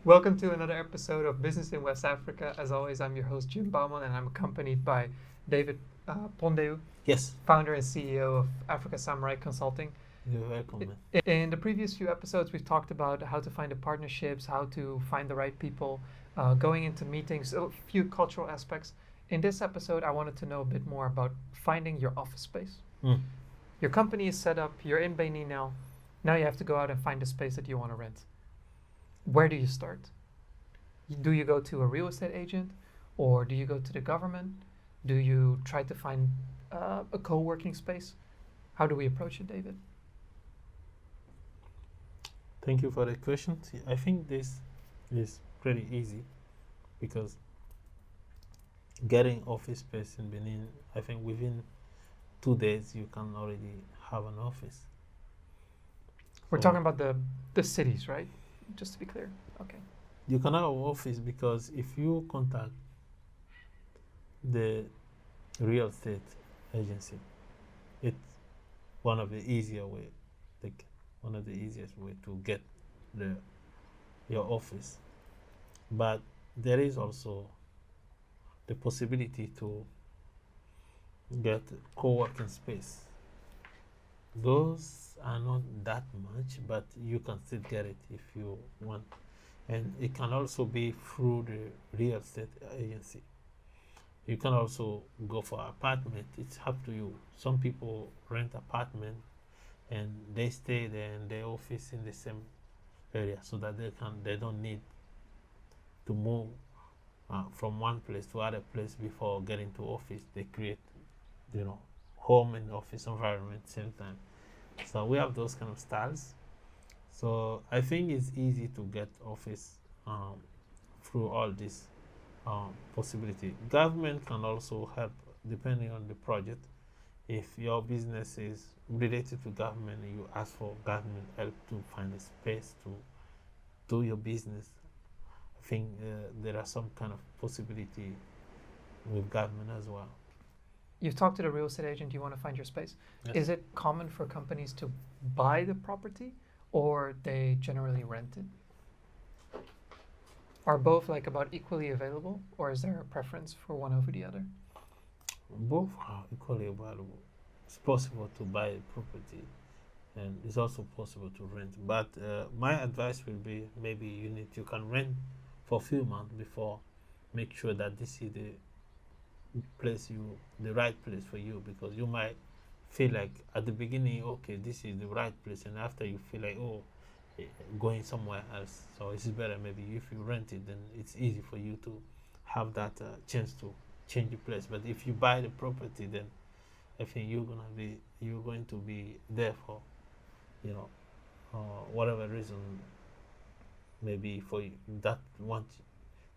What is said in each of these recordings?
Welcome to another episode of Business in West Africa. As always, I'm your host, Jim Bauman, and I'm accompanied by David Kpondehou, Yes, founder and CEO of Africa Samurai Consulting. you're welcome, man. In the previous few episodes, we've talked about how to find the partnerships, how to find the right people, going into meetings, a few cultural aspects. In this episode, I wanted to know a bit more about finding your office space. Mm. Your company is set up, you're in Benin now. Now you have to go out and find a space that you want to rent. Where do you start? Do you go to a real estate agent, or do you go to the government? Do you try to find a co-working space? How do we approach it, David? Thank you for the question. See, I think this is pretty easy because getting office space in Benin, I think within 2 days you can already have an office. We're So talking about the cities, right? Just to be clear. Okay. you can have an office because if you contact the real estate agency, it's one of the easier way, like one of the easiest way to get the your office. But there is also the possibility to get co-working space. Those are not that much, but you can still get it if you want. And it can also be through the real estate agency. You can also go for apartment. It's up to you. Some people rent apartment and they stay there in their office in the same area so that they don't need to move from one place to other place before getting to office. They create, home and office environment same time. So we have those kind of styles. So I think it's easy to get office through all this possibility. Government can also help depending on the project. If your business is related to government, you ask for government help to find a space to do your business. I think there are some kind of possibility with government as well. You've talked to the real estate agent, you want to find your space. Yes. Is it common for companies to buy the property, or they generally rent it? Are both like about equally available, or is there a preference for one over the other? Both are equally valuable. It's possible to buy a property and it's also possible to rent. But my advice will be maybe you can rent for a few months before make sure that this is the right place for you, because you might feel like at the beginning, okay, this is the right place, and after you feel like, going somewhere else. So it's better maybe if you rent it, then it's easy for you to have that chance to change the place. But if you buy the property, then I think you're going to be there for, whatever reason, maybe for you, that want,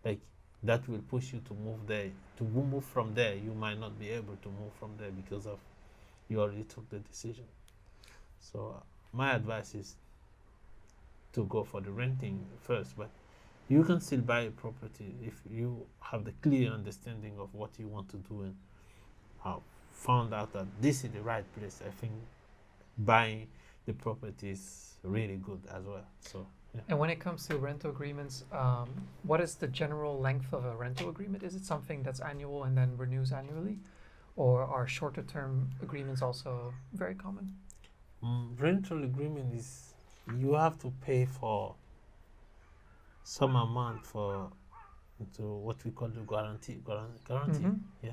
like that will push you to move there. To move from there, you might not be able to move from there because of you already took the decision. So my advice is to go for the renting first, but you can still buy a property if you have the clear understanding of what you want to do and found out that this is the right place. I think buying the property is really good as well. So yeah. And when it comes to rental agreements, what is the general length of a rental agreement? Is it something that's annual and then renews annually? Or are shorter term agreements also very common? Rental agreement is you have to pay for some amount to what we call the guarantee. Mhm. Yeah.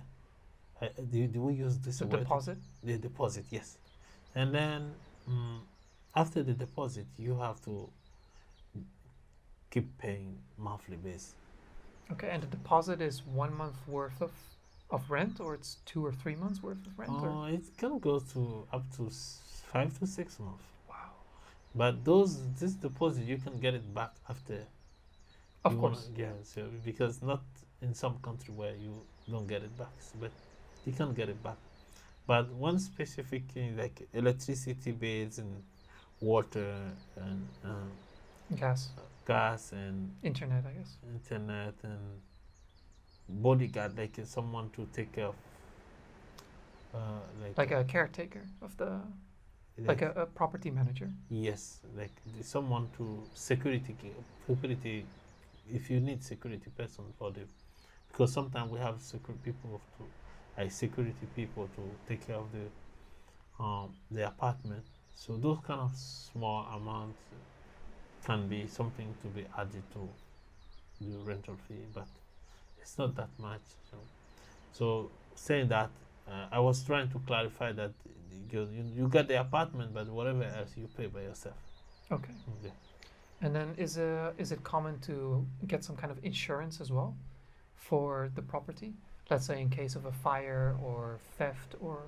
Do we use this The word? deposit? The deposit, yes. And then after the deposit, you have to keep paying monthly basis. Okay, and the deposit is 1 month worth of rent, or it's 2 or 3 months worth of rent? Or? It can go to up to 5 to 6 months. Wow. But this deposit you can get it back after. Of You course. yeah. So because not in some country where you don't get it back, but you can get it back. But one specific thing like electricity bills and water and gas and Internet, I guess. internet and bodyguard, like someone to take care of, Like a caretaker of the, like a property manager. yes, like someone to security if you need security person for the, because sometimes we have security people to take care of the apartment. So those kind of small amounts can be something to be added to the rental fee, but it's not that much. So saying that, I was trying to clarify that you get the apartment, but whatever else you pay by yourself. Okay. Yeah. And then is it common to get some kind of insurance as well for the property? Let's say in case of a fire or theft or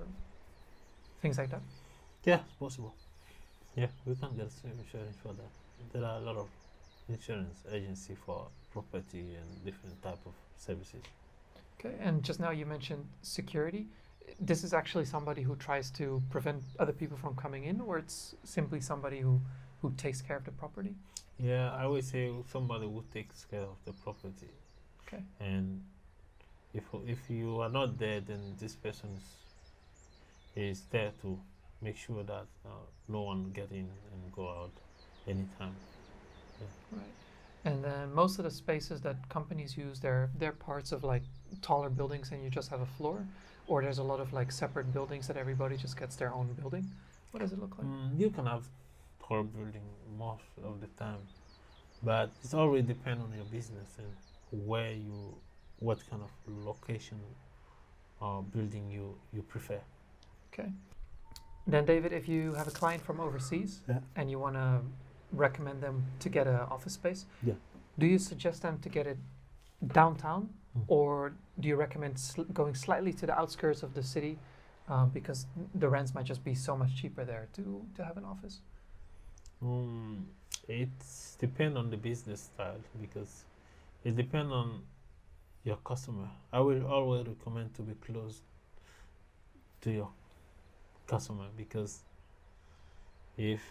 things like that? Yeah, it's possible. Yeah, we can get some insurance for that. There are a lot of insurance agency for property and different type of services. Okay, and just now you mentioned security. This is actually somebody who tries to prevent other people from coming in, or it's simply somebody who takes care of the property? Yeah, I would say somebody who takes care of the property. Okay. And if you are not there, then this person is there to make sure that no one get in and go out anytime. Right. And then most of the spaces that companies use, they're parts of like taller buildings and you just have a floor, or there's a lot of like separate buildings that everybody just gets their own building. What does it look like? You can have tall building most of the time, but it always depends on your business and what kind of location or building you prefer. Okay. Then David, if you have a client from overseas Yeah. and you want to recommend them to get an office space, Yeah. do you suggest them to get it downtown, Mm. or do you recommend going slightly to the outskirts of the city because the rents might just be so much cheaper there to have an office? It depends on the business style, because it depends on your customer. I will always recommend to be close to your customer, because if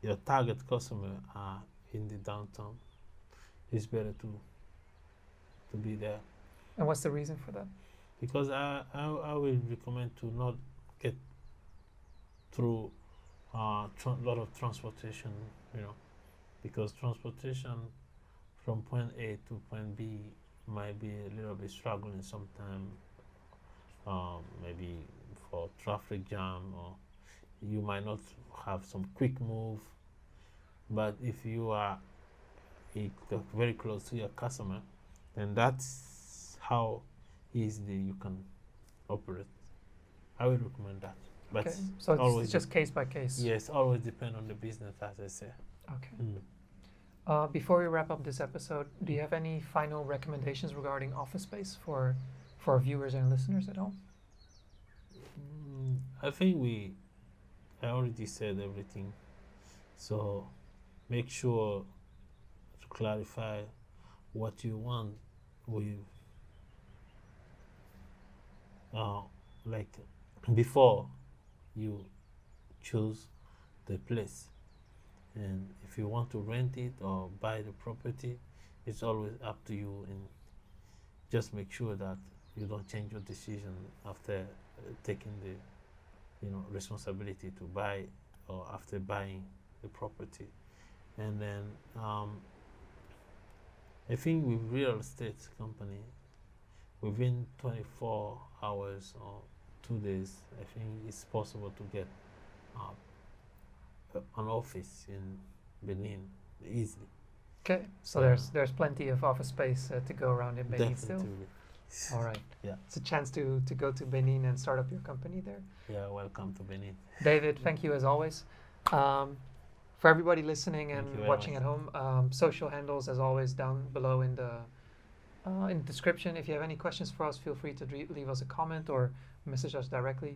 your target customer are in the downtown, it's better to be there. And what's the reason for that? Because I will recommend to not get through a lot of transportation, because transportation from point A to point B might be a little bit struggling sometimes, maybe for traffic jam, or you might not have some quick move. But if you are very close to your customer, then that's how easily you can operate. I would recommend that. But Okay, so it's just case by case. yes, always depend on the business, as I say. Okay. Before we wrap up this episode, do you have any final recommendations regarding office space for our viewers and listeners at home? I think I already said everything. So make sure to clarify what you want with like before you choose the place. And if you want to rent it or buy the property, it's always up to you, and just make sure that you don't change your decision after taking the responsibility to buy, or after buying the property. And then I think with real estate company, within 24 hours or 2 days, I think it's possible to get an office in Benin easily. Okay, so Yeah. there's plenty of office space to go around in Benin still. Definitely. All right. Yeah. It's a chance to go to Benin and start up your company there. Yeah, welcome to Benin. David, thank you as always. For everybody listening Thank and you very watching much. at home, social handles as always down below in the description. If you have any questions for us, feel free to leave us a comment or message us directly.